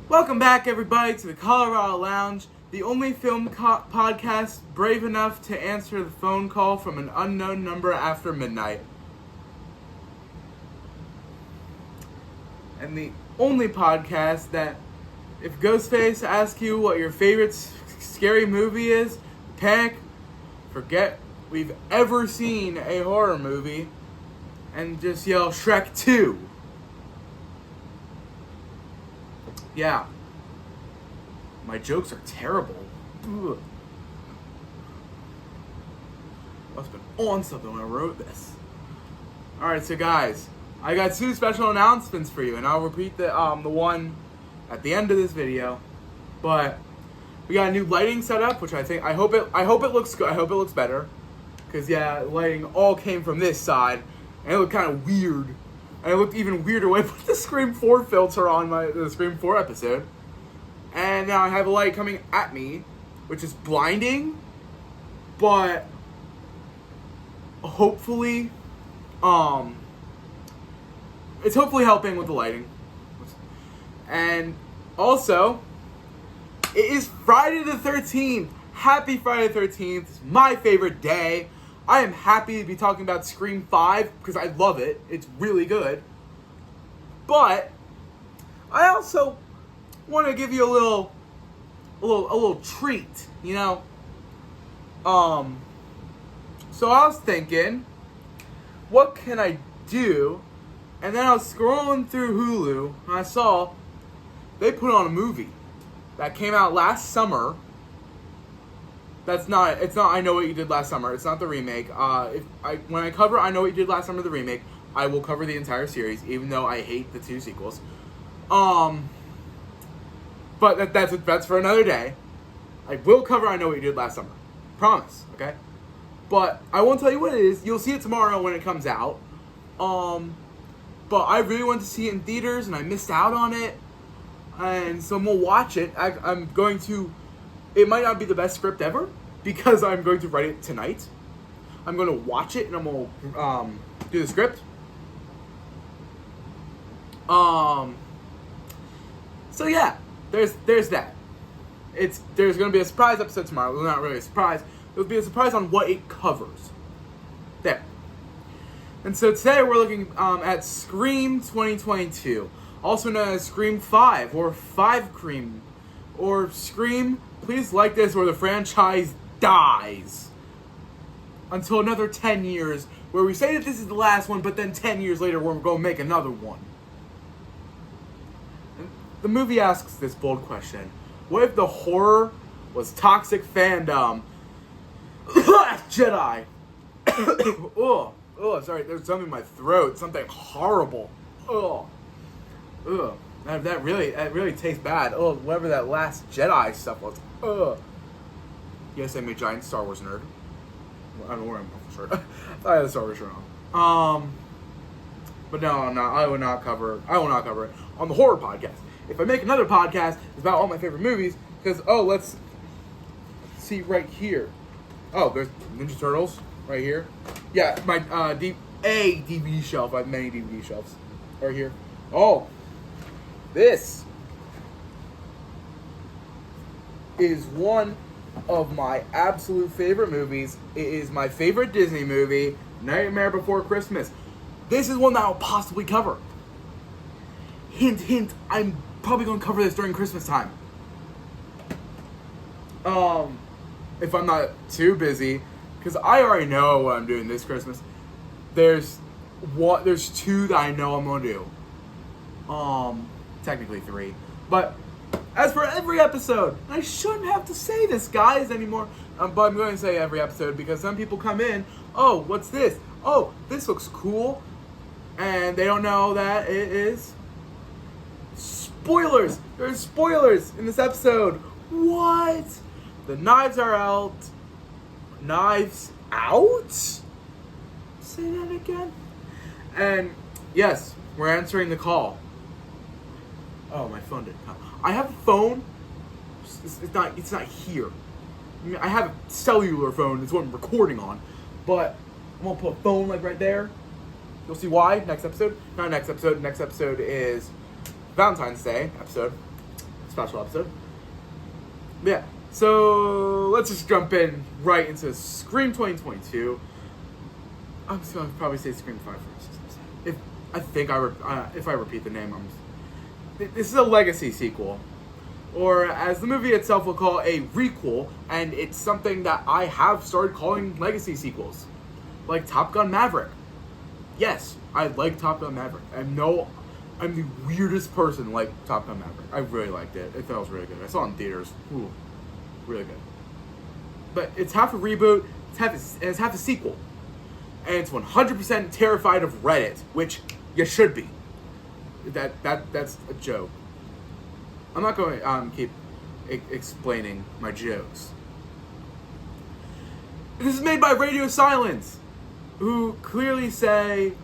Welcome back, everybody, to the Colorado Lounge, the only film podcast brave enough to answer the phone call from an unknown number after midnight. And the only podcast that, if Ghostface asks you what your favorite scary movie is, panic, forget we've ever seen a horror movie, and just yell Shrek 2. Yeah. My jokes are terrible. Ugh. Must have been on something when I wrote this. Alright, so guys, I got two special announcements for you, and I'll repeat the one at the end of this video. But we got a new lighting setup, which I hope it looks good. I hope it looks better. Cause yeah, lighting all came from this side, and it looked kind of weird. And it looked even weirder when I put the Scream 4 filter on the Scream 4 episode. And now I have a light coming at me, which is blinding, but hopefully, it's hopefully helping with the lighting. And also, it is Friday the 13th. Happy Friday the 13th. It's my favorite day. I am happy to be talking about Scream 5 because I love it. It's really good. But I also want to give you a little treat, you know. So I was thinking, what can I do? And then I was scrolling through Hulu and I saw they put on a movie that came out last summer. It's not I Know What You Did Last Summer. It's not the remake. When I cover I Know What You Did Last Summer, the remake, I will cover the entire series, even though I hate the two sequels. But that's for another day. I will cover I Know What You Did Last Summer. Promise, okay? But I won't tell you what it is. You'll see it tomorrow when it comes out. But I really wanted to see it in theaters, and I missed out on it. And so I'm going to watch it. I'm going to... It might not be the best script ever, because I'm going to write it tonight. I'm going to watch it, and I'm going to do the script. So yeah, there's that. There's going to be a surprise episode tomorrow. Well, not really a surprise. It'll be a surprise on what it covers. There. And so today we're looking at Scream 2022, also known as Scream 5 or 5 Cream, or Scream, Please Like This or the franchise dies. Until another 10 years, where we say that this is the last one, but then 10 years later we're going to make another one. The movie asks this bold question: what if the horror was toxic fandom? Jedi. Oh, sorry, there's something in my throat. Something horrible. That really tastes bad. Whatever that last Jedi stuff was. Yes, I'm a giant Star Wars nerd. I don't know where I'm from, sure. I had a Star Wars shirt on. But no, I'm not. I will not cover it on the horror podcast. If I make another podcast, it's about all my favorite movies. Because let's see right here. There's Ninja Turtles right here. Yeah, my DVD shelf. I have many DVD shelves right here. This is one of my absolute favorite movies. It is my favorite Disney movie, Nightmare Before Christmas. This is one that I'll possibly cover. Hint, hint, I'm probably going to cover this during Christmas time. If I'm not too busy, because I already know what I'm doing this Christmas. There's two that I know I'm going to do. Technically 3. But as for every episode, I shouldn't have to say this, guys, anymore. But I'm going to say every episode because some people come in, what's this? This looks cool. And they don't know that it is spoilers. There's spoilers in this episode. What? The knives are out. Knives out? Say that again. And yes, we're answering the call. My phone didn't come. I have a phone. It's not here. I mean, I have a cellular phone. It's what I'm recording on. But I'm gonna put a phone like right there. You'll see why next episode. Not next episode. Next episode is Valentine's Day episode. special episode. But yeah, so let's just jump in right into Scream 2022. I'm just gonna probably say Scream 5 first. If I repeat the name, this is a legacy sequel, or as the movie itself will call, a requel, and it's something that I have started calling legacy sequels, like Top Gun Maverick. Yes, I like Top Gun Maverick. I'm the weirdest person like Top Gun Maverick. I really liked it. It felt really good. I saw it in theaters. Ooh, really good. But it's half a reboot. It's half a sequel. And it's 100% terrified of Reddit, which you should be. That's a joke. I'm not going to keep explaining my jokes. This is made by Radio Silence, who clearly say,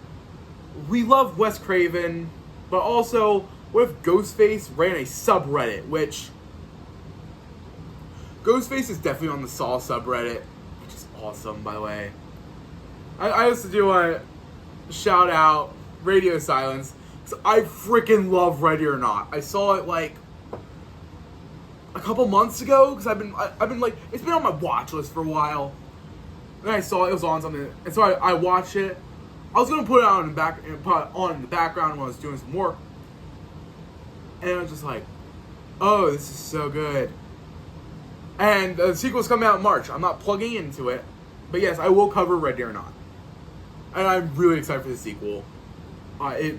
we love Wes Craven, but also, what if Ghostface ran a subreddit, which... Ghostface is definitely on the Saw subreddit, which is awesome, by the way. I also do want to shout out Radio Silence, because I freaking love Ready or Not. I saw it, like, a couple months ago, because I've been like, it's been on my watch list for a while. Then I saw it was on something, and so I watched it. I was gonna put it on in the background when I was doing some work, and I was just like, "Oh, this is so good." And the sequel's coming out in March. I'm not plugging into it, but yes, I will cover Ready or Not, and I'm really excited for the sequel. I'm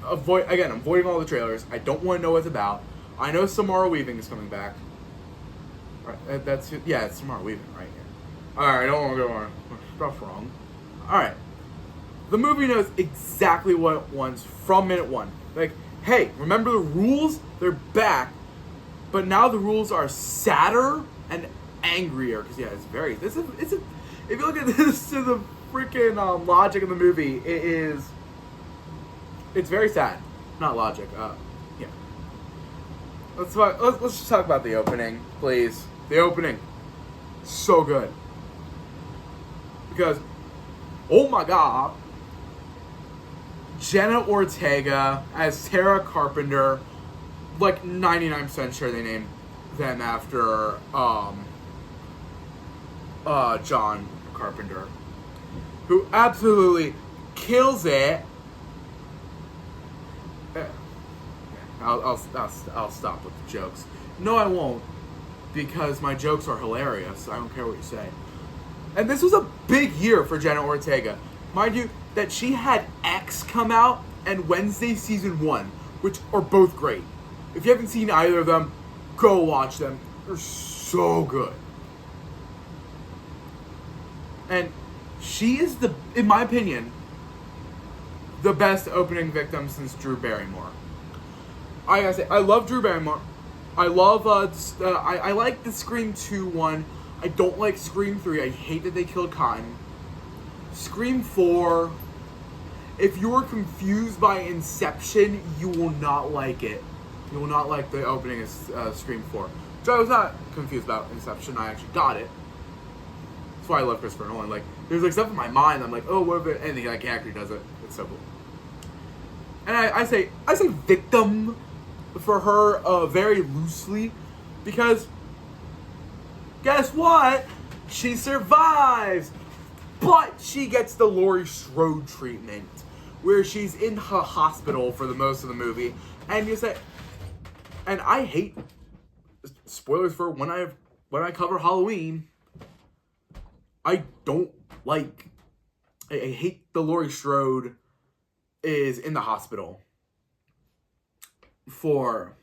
avoiding all the trailers. I don't want to know what it's about. I know Samara Weaving is coming back. Right, it's Samara Weaving right here. All right, I don't want to go on stuff wrong. All right. The movie knows exactly what it wants from minute one. Like, hey, remember the rules? They're back, but now the rules are sadder and angrier. Because it's very. If you look at this to the freaking logic of the movie, it's very sad. Not logic. Yeah. Let's just talk about the opening, please. The opening, so good. Because, oh my god. Jenna Ortega as Tara Carpenter, like 99% sure they named them after John Carpenter, who absolutely kills it. I'll stop with the jokes. No, I won't, because my jokes are hilarious. I don't care what you say. And this was a big year for Jenna Ortega. Mind you, that she had X come out and Wednesday Season 1, which are both great. If you haven't seen either of them, go watch them. They're so good. And she is, in my opinion, the best opening victim since Drew Barrymore. I gotta say, I love Drew Barrymore. I love, I like the Scream 2 one. I don't like Scream 3. I hate that they killed Cotton. Scream 4, if you're confused by Inception, you will not like it. You will not like the opening of Scream 4. So I was not confused about Inception. I actually got it. That's why I love Christopher Nolan. Like, there's like stuff in my mind. I'm like, oh, what if it? And he like actually does it. It's so cool. And I say victim for her very loosely, because guess what? She survives. But she gets the Laurie Strode treatment, where she's in her hospital for the most of the movie, and you say, and I hate spoilers for when I cover Halloween. I don't like. I hate the Laurie Strode is in the hospital for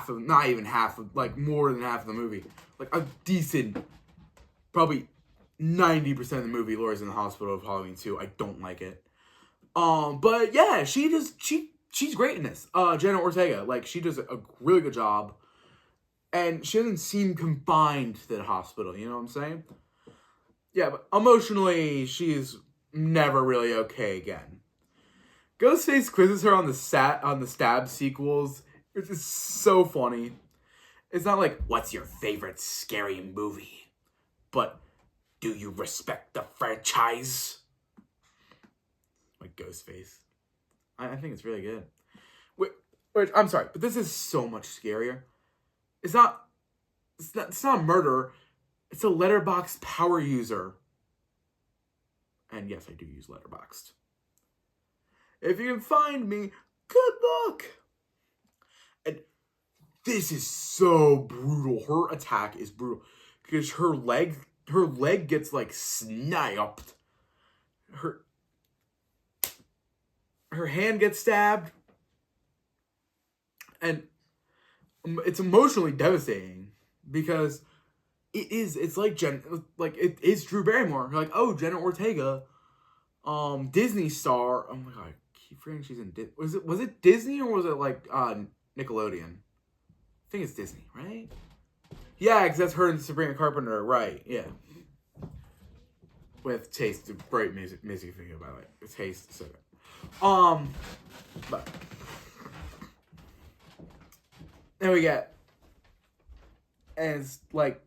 not even half of, like more than half of the movie, like a decent, probably 90% of the movie, Laurie's in the hospital of Halloween 2. I don't like it. But yeah, she's great in this. Jenna Ortega, like, she does a really good job. And she doesn't seem confined to the hospital, you know what I'm saying? Yeah, but emotionally, she's never really okay again. Ghostface quizzes her on the Stab sequels. It's just so funny. It's not like, what's your favorite scary movie? But, do you respect the franchise? Like Ghostface. I think it's really good. Which, I'm sorry, but this is so much scarier. It's not a murderer. It's a Letterboxd power user. And yes, I do use Letterboxd. If you can find me, good luck. And this is so brutal. Her attack is brutal. Because her leg gets like sniped. Her hand gets stabbed. And it's emotionally devastating because it's like it is Drew Barrymore. You're like, oh, Jenna Ortega, Disney star. Oh my god, I keep forgetting she's in was it Disney or was it like Nickelodeon? I think it's Disney, right? Yeah, because that's her and Sabrina Carpenter, right? Yeah. With Taste, great music video, by the way. Taste, so good. But then we get, and it's like,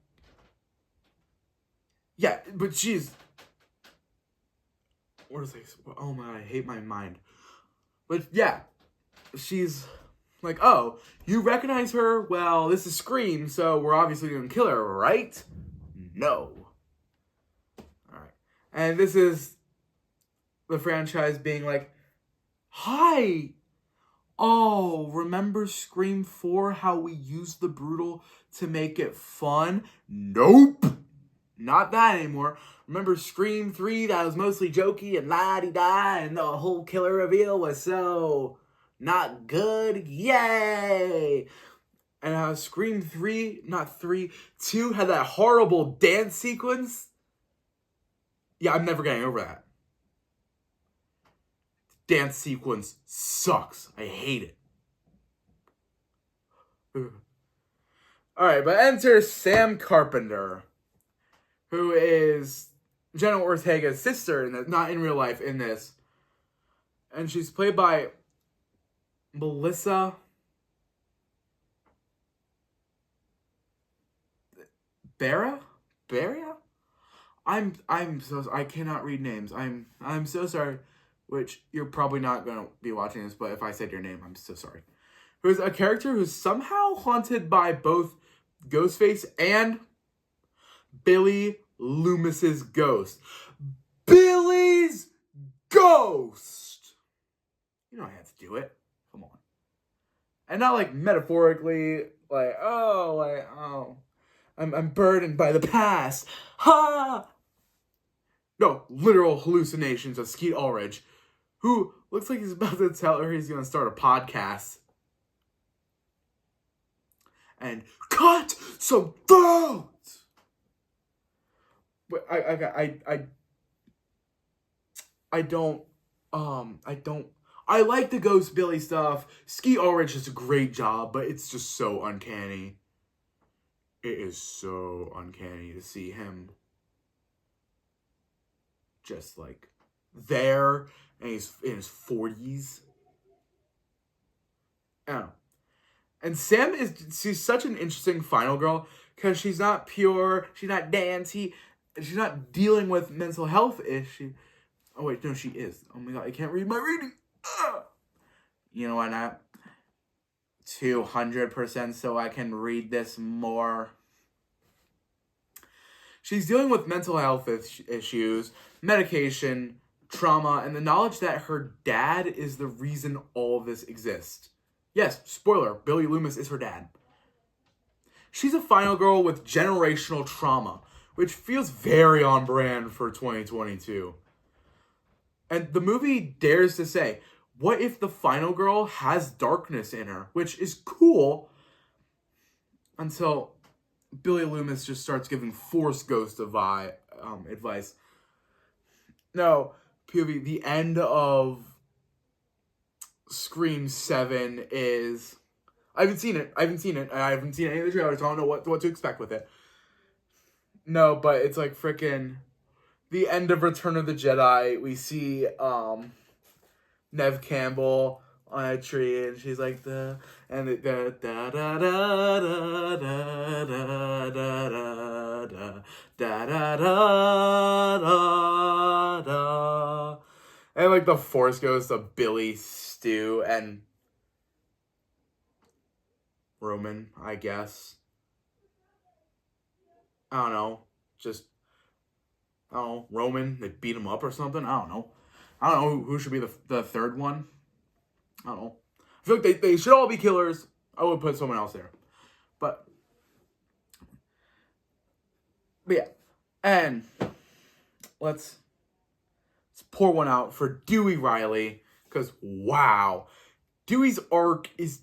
yeah, but she's, what is this? Oh my god, I hate my mind. But yeah, she's like, oh, you recognize her? Well, this is Scream, so we're obviously gonna kill her, right? No. Alright. And this is the franchise being like, hi! Oh, remember Scream 4, how we used the brutal to make it fun? Nope! Not that anymore. Remember Scream 3, that was mostly jokey and la-di-da, and the whole killer reveal was so not good? Yay! And how Scream 3, not 3, 2 had that horrible dance sequence? Yeah, I'm never getting over that. Dance sequence sucks. I hate it. Alright, but enter Sam Carpenter, who is Jenna Ortega's sister, not in real life in this. And she's played by Melissa Barra? I'm so, I cannot read names. I'm so sorry. Which you're probably not going to be watching this, but if I said your name, I'm so sorry. Who's a character who's somehow haunted by both Ghostface and Billy Loomis's ghost. Billy's ghost! You know I had to do it. Come on. And not like metaphorically, like, I'm burdened by the past. Ha! No, literal hallucinations of Skeet Ulrich, who looks like he's about to tell her he's going to start a podcast. And cut some throats! But I like the Ghost Billy stuff. Skeet Ulrich does a great job, but it's just so uncanny. It is so uncanny to see him just like there, and he's in his 40s. I don't know. And Sam she's such an interesting final girl because she's not pure, she's not dancey, she's not dealing with mental health issues. Oh wait, no, she is. Oh my god, I can't read my reading. Ugh. You know why not? 200% so I can read this more. She's dealing with mental health issues, medication, trauma, and the knowledge that her dad is the reason all of this exists. Yes, spoiler, Billy Loomis is her dad. She's a final girl with generational trauma, which feels very on brand for 2022. And the movie dares to say, what if the final girl has darkness in her? Which is cool until Billy Loomis just starts giving Force Ghost advice. No, POV, the end of Scream 7 is... I haven't seen it. I haven't seen any of the trailers. I don't know what to expect with it. No, but it's like freaking the end of Return of the Jedi. We see Neve Campbell on a tree, and she's like and like the Force goes to Billy, Stu, and Roman, I guess. I don't know. Just, I don't know, Roman, they beat him up or something. I don't know. I don't know who should be the third one. I don't know. I feel like they should all be killers. I would put someone else there. But yeah. And let's pour one out for Dewey Riley. Because, wow. Dewey's arc is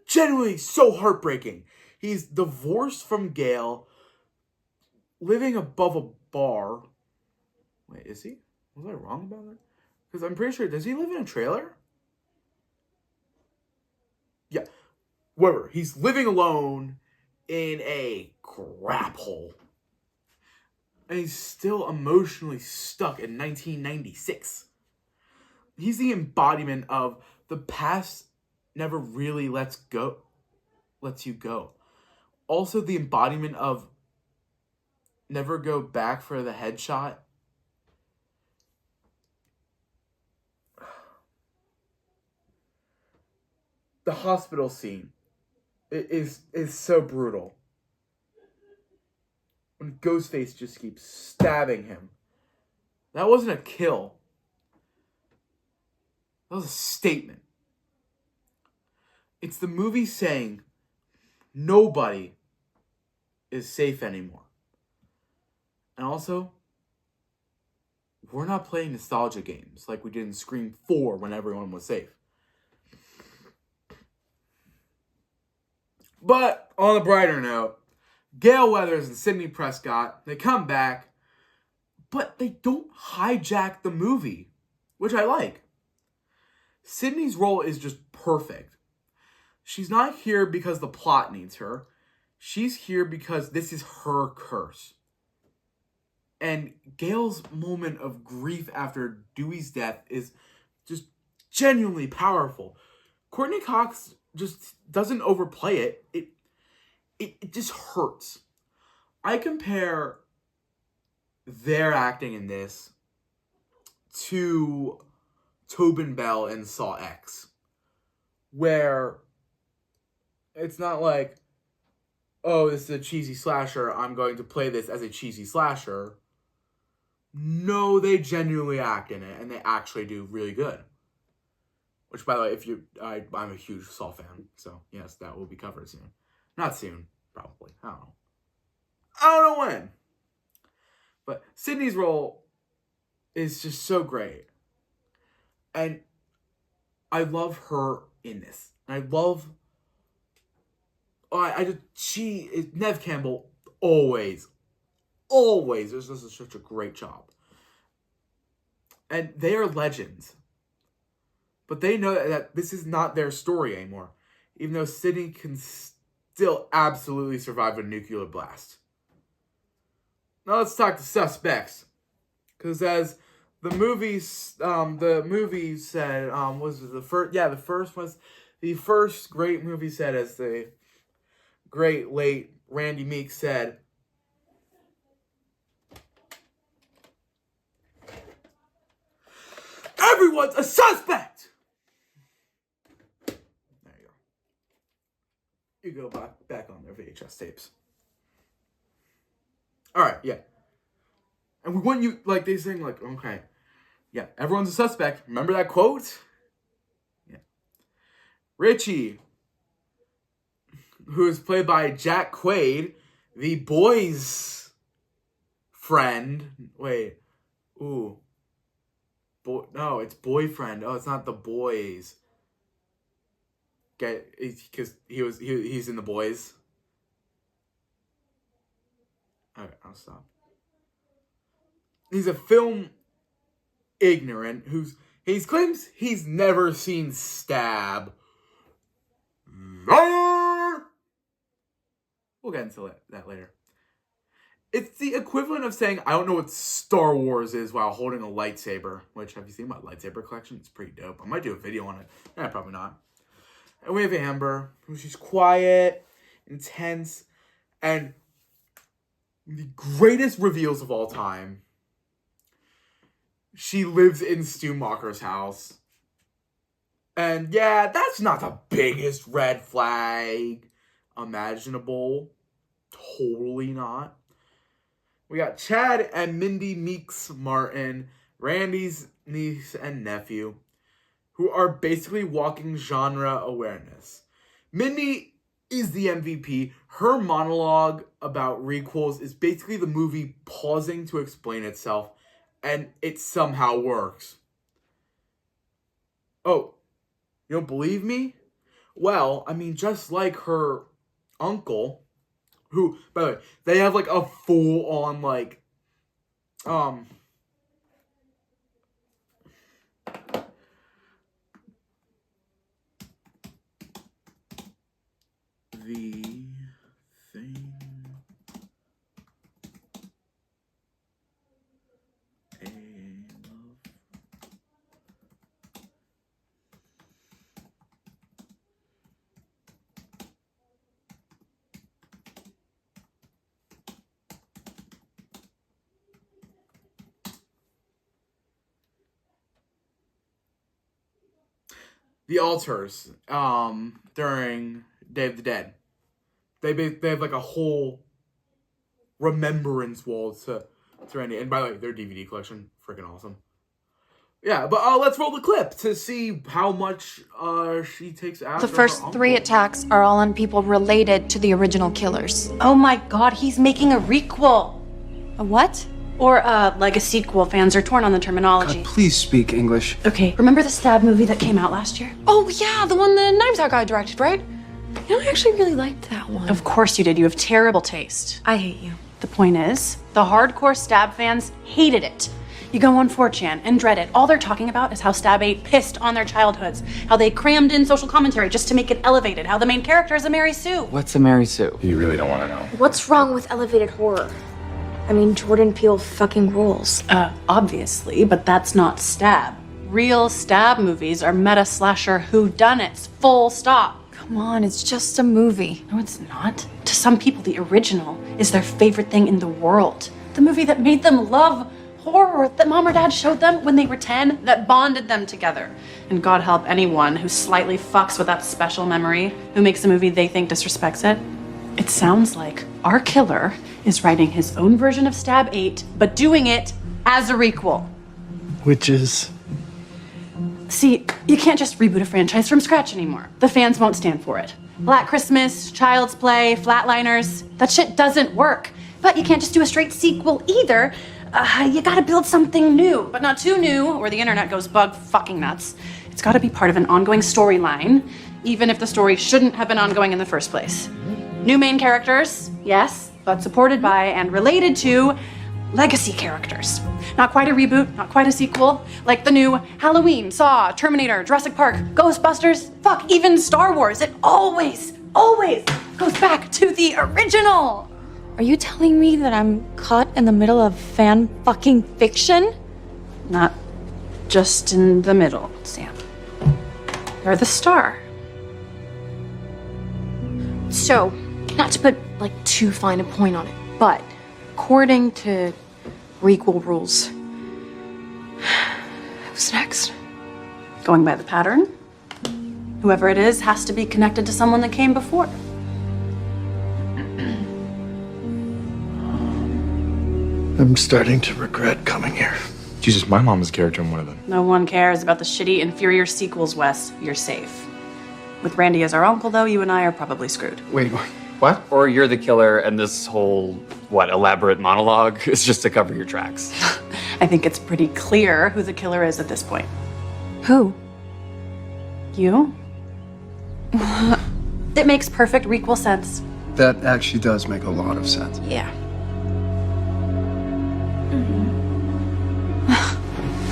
genuinely so heartbreaking. He's divorced from Gale, living above a bar. Wait, is he? Was I wrong about that? Because I'm pretty sure, does he live in a trailer? Yeah. Whatever. He's living alone in a crap hole. And he's still emotionally stuck in 1996. He's the embodiment of the past never really lets you go. Also the embodiment of never go back for the headshot. The hospital scene is so brutal. When Ghostface just keeps stabbing him. That wasn't a kill. That was a statement. It's the movie saying nobody is safe anymore. And also, we're not playing nostalgia games like we did in Scream 4 when everyone was safe. But on a brighter note, Gale Weathers and Sidney Prescott, they come back, but they don't hijack the movie, which I like. Sidney's role is just perfect. She's not here because the plot needs her. She's here because this is her curse. And Gale's moment of grief after Dewey's death is just genuinely powerful. Courtney Cox just doesn't overplay it. It just hurts. I compare their acting in this to Tobin Bell in Saw X, where it's not like, oh, this is a cheesy slasher, I'm going to play this as a cheesy slasher. No, they genuinely act in it, and they actually do really good. Which, by the way, I'm a huge Saw fan, so yes, that will be covered soon. Not soon, probably. I don't know when. But Sidney's role is just so great. And I love her in this. I love... Neve Campbell always does such a great job. And they are legends. But they know that this is not their story anymore. Even though Sidney can still absolutely survive a nuclear blast. Now let's talk to Suspects. Because as the movie said, was the first? Yeah, the first great movie said, as the great late Randy Meeks said, everyone's a suspect! There you go. You go back on their VHS tapes. Alright, yeah. And we want you, like, they saying, like, okay, yeah, everyone's a suspect. Remember that quote? Yeah. Richie, who is played by Jack Quaid, the boy's friend. Wait. Ooh. No, it's boyfriend. Oh, it's not the boys. Because he's in the boys. Okay, I'll stop. He's a film ignorant he claims he's never seen Stab. We'll get into that later. It's the equivalent of saying, I don't know what Star Wars is while holding a lightsaber. Which, have you seen my lightsaber collection? It's pretty dope. I might do a video on it. Probably not. And we have Amber, she's quiet, intense, and the greatest reveals of all time. She lives in Stu Macher's house. And yeah, that's not the biggest red flag imaginable. Totally not. We got Chad and Mindy Meeks Martin, Randy's niece and nephew, who are basically walking genre awareness. Mindy is the MVP. Her monologue about requels is basically the movie pausing to explain itself, and it somehow works. Oh, you don't believe me? Well, I mean, just like her uncle, who, by the way, they have like a full-on like, the thing a love. The altars, during Day of the Dead, they have like a whole remembrance wall to Randy. And by the way, their DVD collection, freaking awesome. Yeah, but let's roll the clip to see how much she takes after The first her 3 uncle. attacks are all on people related to the original killers. Oh my god, he's making a requel. A what? Or like a sequel. Fans are torn on the terminology. Please speak English. Okay, remember the Stab movie that came out last year? Oh, yeah, the one the Knives Out guy directed, right? You know, I actually really liked that one. Of course you did. You have terrible taste. I hate you. The point is, the hardcore Stab fans hated it. You go on 4chan and Reddit. All they're talking about is how Stab 8 pissed on their childhoods, how they crammed in social commentary just to make it elevated, how the main character is a Mary Sue. What's a Mary Sue? You really don't want to know. What's wrong with elevated horror? I mean, Jordan Peele fucking rules. Obviously, but that's not Stab. Real Stab movies are meta-slasher whodunits, full stop. Come on, it's just a movie. No, it's not. To some people, the original is their favorite thing in the world. The movie that made them love horror, that mom or dad showed them when they were 10, that bonded them together. And God help anyone who slightly fucks with that special memory, who makes a movie they think disrespects it. It sounds like our killer is writing his own version of Stab 8, but doing it as a requel. Which is? See, you can't just reboot a franchise from scratch anymore. The fans won't stand for it. Black Christmas, Child's Play, Flatliners, that shit doesn't work. But you can't just do a straight sequel either. You gotta build something new, but not too new, or the internet goes bug fucking nuts. It's gotta be part of an ongoing storyline, even if the story shouldn't have been ongoing in the first place. New main characters, yes, but supported by and related to legacy characters. Not quite a reboot, not quite a sequel, like the new Halloween, Saw, Terminator, Jurassic Park, Ghostbusters, fuck, even Star Wars. It always goes back to the original. Are you telling me that I'm caught in the middle of fan fucking fiction? Not just in the middle, Sam. You're the star. So, not to put like too fine a point on it, but according to requel rules, who's next? Going by the pattern, whoever it is has to be connected to someone that came before. I'm starting to regret coming here. Jesus, my mom is a character in one of them. No one cares about the shitty, inferior sequels, Wes. You're safe. With Randy as our uncle, though, you and I are probably screwed. Wait, what? Or you're the killer and this whole, elaborate monologue is just to cover your tracks. I think it's pretty clear who the killer is at this point. Who? You? It makes perfect requel sense. That actually does make a lot of sense. Yeah.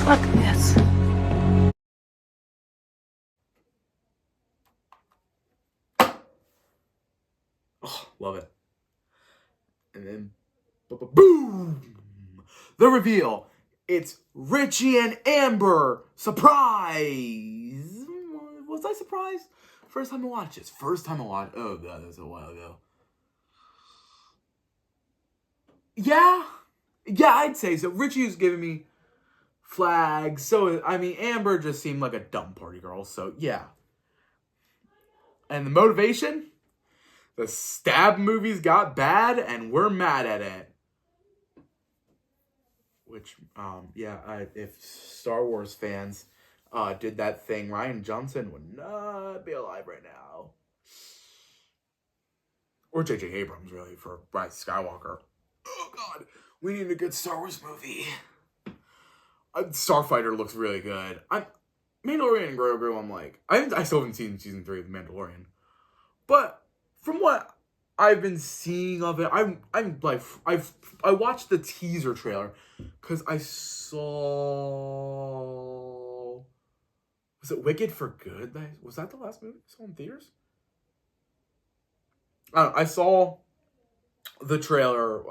Fuck this. Oh, love it. And then, boom! The reveal. It's Richie and Amber. Surprise! Was I surprised? First time I watched this. Oh god, that was a while ago. Yeah, I'd say so. Richie was giving me flags. So, I mean, Amber just seemed like a dumb party girl. So, yeah. And the motivation? The stab movies got bad and we're mad at it. Which, if Star Wars fans did that thing, Rian Johnson would not be alive right now. Or J.J. Abrams, really, for Rise of Skywalker. Oh, God. We need a good Star Wars movie. Starfighter looks really good. Mandalorian and Grogu, I'm like... I still haven't seen Season 3 of The Mandalorian. But from what I've been seeing of it, I watched the teaser trailer because I saw... Was it Wicked for Good? Was that the last movie I saw in theaters? I saw the trailer,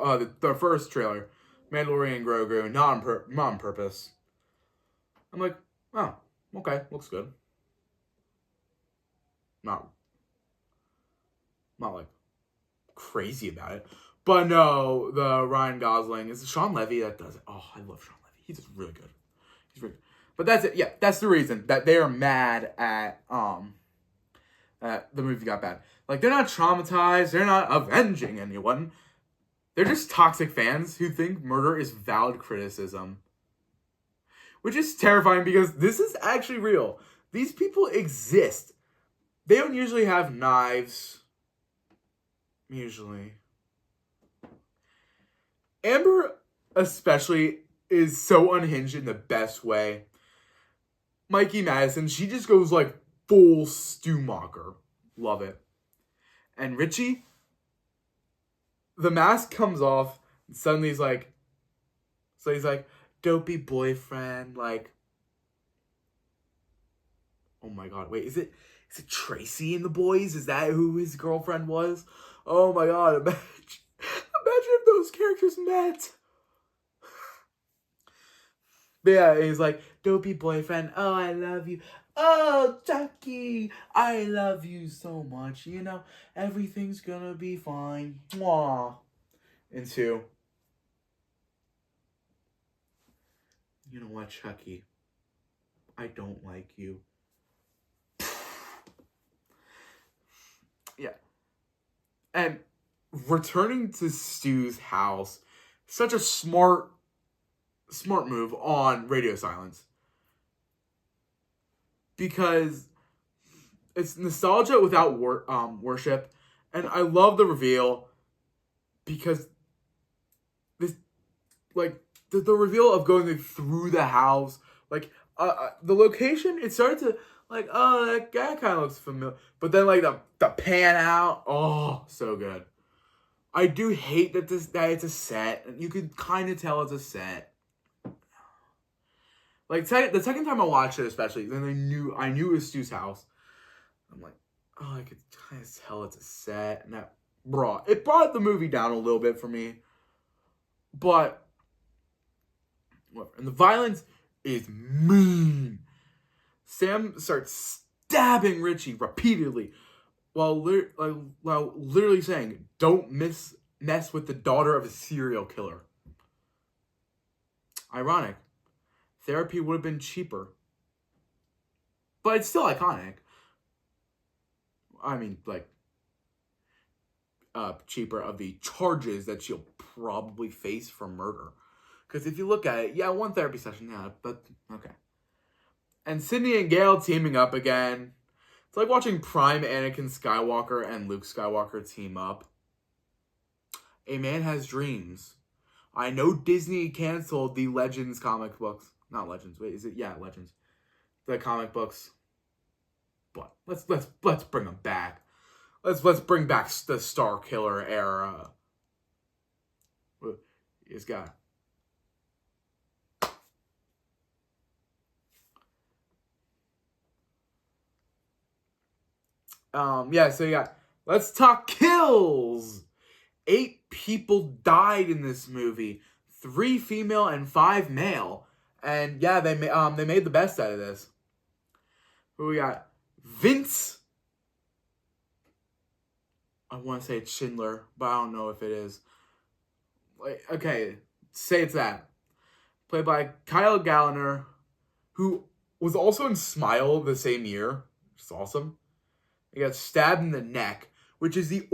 the first trailer, Mandalorian Grogu, not on purpose. I'm like, oh, okay, looks good. Not like crazy about it, but no, the Ryan Gosling is Sean Levy that does it. Oh, I love Sean Levy. He's just really good. He's really good. But that's it. Yeah, that's the reason that they are mad at the movie got bad. Like, they're not traumatized. They're not avenging anyone. They're just toxic fans who think murder is valid criticism. Which is terrifying because this is actually real. These people exist. They don't usually have knives. Usually. Amber, especially, is so unhinged in the best way. Mikey Madison, she just goes like full Stumacher. Love it. And Richie, the mask comes off, and suddenly he's like, dopey boyfriend, like, oh my God, wait, is it Tracy in The Boys? Is that who his girlfriend was? Oh my God, imagine if those characters met. But yeah, he's like, dopey boyfriend, oh, I love you. Oh, Jackie, I love you so much. You know, everything's gonna be fine. Mwah. And two, you know what, Chucky? I don't like you. Yeah. And returning to Stu's house, such a smart move on radio silence. Because it's nostalgia without worship. And I love the reveal because this, like, the reveal of going through the house, like, the location, it started to, like, oh, that guy kind of looks familiar. But then, like, the pan out, oh, so good. I do hate that it's a set. You can kind of tell it's a set. Like, the second time I watched it, especially, then I knew it was Stu's house. I'm like, oh, I could kind of tell it's a set. And that it brought the movie down a little bit for me. But, whatever. And the violence is mean. Sam starts stabbing Richie repeatedly while literally saying, don't mess with the daughter of a serial killer. Ironic. Therapy would have been cheaper. But it's still iconic. I mean, like, cheaper of the charges that she'll probably face for murder. Because if you look at it, yeah, one therapy session, yeah, but okay. And Sydney and Gale teaming up again. It's like watching prime Anakin Skywalker and Luke Skywalker team up. A man has dreams. I know Disney canceled the Legends comic books. Not Legends. Wait, is it? Yeah, Legends. The comic books. But let's bring them back. Let's bring back the Star Killer era. This guy. Yeah, so you got, let's talk kills. 8 people died in this movie. 3 female and 5 male. And yeah, they made the best out of this. Who we got? Vince. I want to say it's Schindler, but I don't know if it is. Like, okay, say it's that. played by Kyle Gallner, who was also in Smile the same year, which is awesome. He got stabbed in the neck, which is the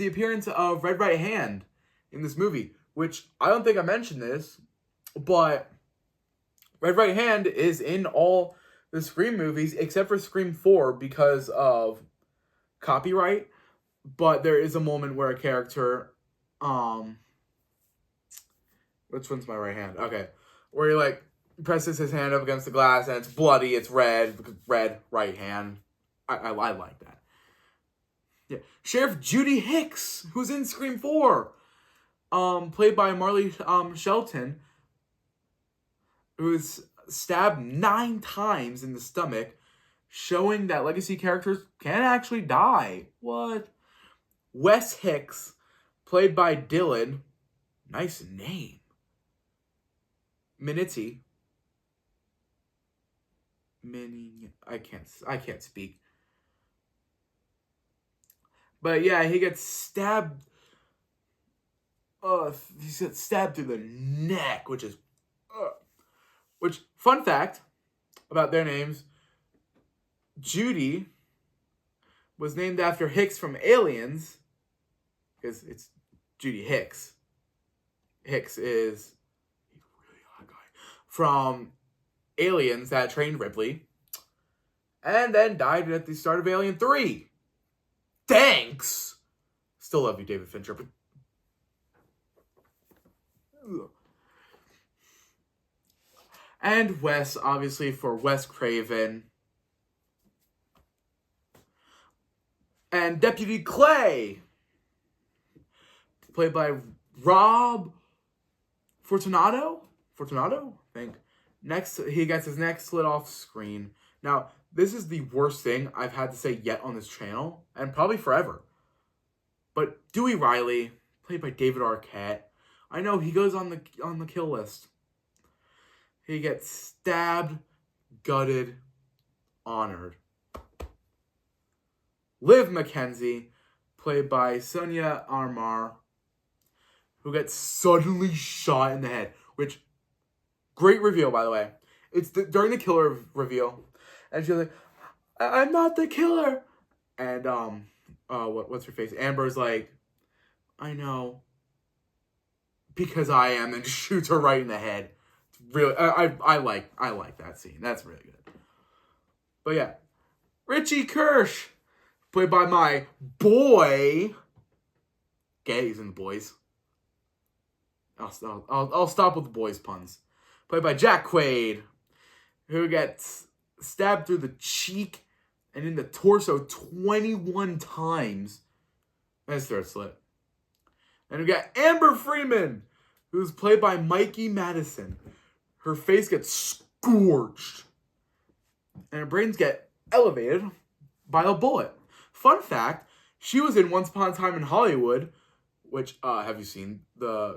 appearance of Red Right Hand in this movie, which I don't think I mentioned this, but Red Right Hand is in all the Scream movies except for Scream 4 because of copyright. But there is a moment where a character, which one's my right hand? Okay. Where he, like, presses his hand up against the glass and it's bloody, it's red right hand. I like that. Yeah. Sheriff Judy Hicks, who's in Scream 4, played by Marley Shelton, who's stabbed 9 times in the stomach, showing that legacy characters can actually die. What? Wes Hicks, played by Dylan, nice name. Minity. I can't speak. But yeah, he gets stabbed. He gets stabbed through the neck, which is, which, fun fact about their names, Judy was named after Hicks from Aliens, because it's Judy Hicks. Hicks is a really hot guy from Aliens that trained Ripley, and then died at the start of Alien 3. Thanks! Still love you, David Fincher, but... Ugh. And Wes, obviously, for Wes Craven. And Deputy Clay, played by Rob Fortunato, I think. Next, he gets his neck slit off screen. Now, this is the worst thing I've had to say yet on this channel, and probably forever. But Dewey Riley, played by David Arquette, I know he goes on the kill list. He gets stabbed, gutted, honored. Liv McKenzie, played by Sonia Armar, who gets suddenly shot in the head, which, great reveal, by the way. It's during the killer reveal, and she's like, I'm not the killer. And, what's her face? Amber's like, I know, because I am, and shoots her right in the head. It's really, I like that scene. That's really good. But yeah, Richie Kirsch, played by my boy. He's in the boys. I'll stop with the boys puns. Played by Jack Quaid, who gets stabbed through the cheek and in the torso 21 times. And his throat slit. And we got Amber Freeman, who's played by Mikey Madison. Her face gets scorched. And her brains get elevated by a bullet. Fun fact, she was in Once Upon a Time in Hollywood, which, have you seen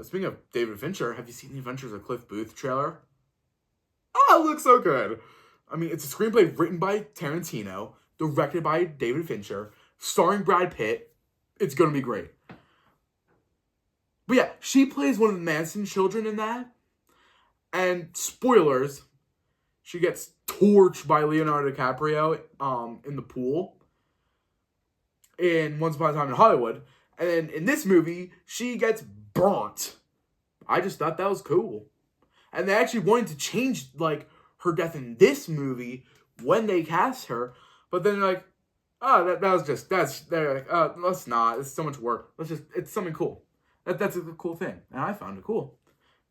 speaking of David Fincher, have you seen The Adventures of Cliff Booth trailer? Oh, it looks so good. I mean, it's a screenplay written by Tarantino, directed by David Fincher, starring Brad Pitt. It's gonna be great. But yeah, she plays one of the Manson children in that. And spoilers, she gets torched by Leonardo DiCaprio in the pool in Once Upon a Time in Hollywood. And then in this movie, she gets burnt. I just thought that was cool. And they actually wanted to change, like, her death in this movie when they cast her. But then they're like, oh, they're like, let's not. It's so much work. It's something cool. That's a cool thing. And I found it cool.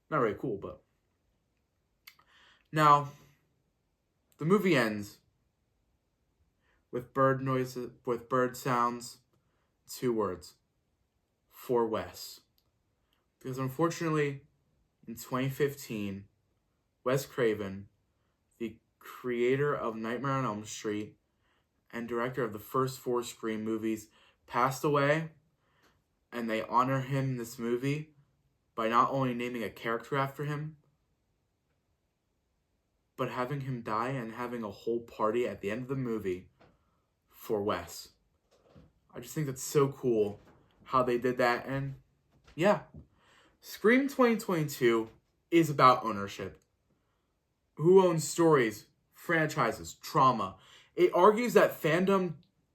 Not really cool, but. Now, the movie ends with bird noises, with bird sounds, 2 words. For Wes. Because unfortunately, in 2015, Wes Craven, the creator of Nightmare on Elm Street and director of the first 4 Scream movies, passed away, and they honor him in this movie by not only naming a character after him, but having him die and having a whole party at the end of the movie for Wes. I just think that's so cool how they did that. And yeah, Scream 2022 is about ownership. Who owns stories, franchises, trauma? It argues that fandom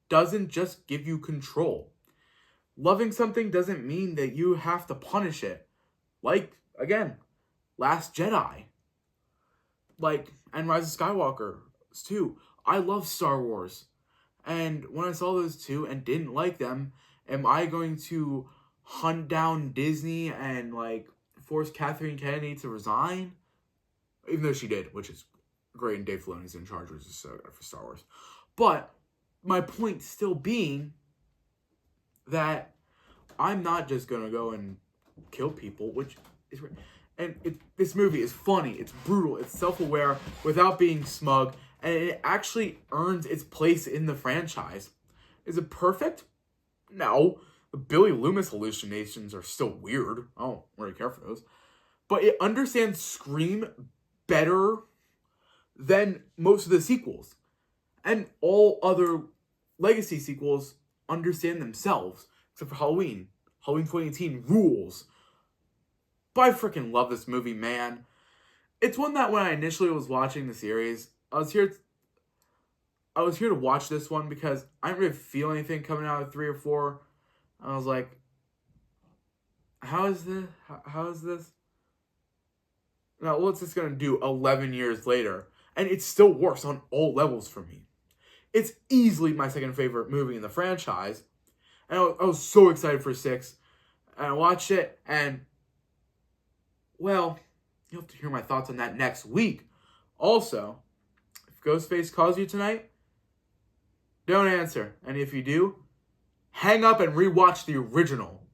doesn't just give you control. Loving something doesn't mean that you have to punish it. Like, again, Last Jedi. Like, and Rise of Skywalker too. I love Star Wars. And when I saw those two and didn't like them, am I going to hunt down Disney and, like, force Kathleen Kennedy to resign? Even though she did, which is great, and Dave Filoni's in charge, which is so good for Star Wars. But my point still being that I'm not just going to go and kill people, which is... And this movie is funny, it's brutal, it's self-aware without being smug, and it actually earns its place in the franchise. Is it perfect? No. The Billy Loomis hallucinations are still weird. I don't really care for those. But it understands Scream better than most of the sequels. And all other legacy sequels understand themselves, except for Halloween. Halloween 2018 rules. But I freaking love this movie, man. It's one that when I initially was watching the series, I was here to watch this one because I didn't really feel anything coming out of 3 or 4. I was like, how is this? Now, what's this going to do 11 years later? And it still works on all levels for me. It's easily my second favorite movie in the franchise. And I was so excited for 6. And I watched it, and, well, you'll have to hear my thoughts on that next week. Also, if Ghostface calls you tonight, don't answer. And if you do, hang up and rewatch the original.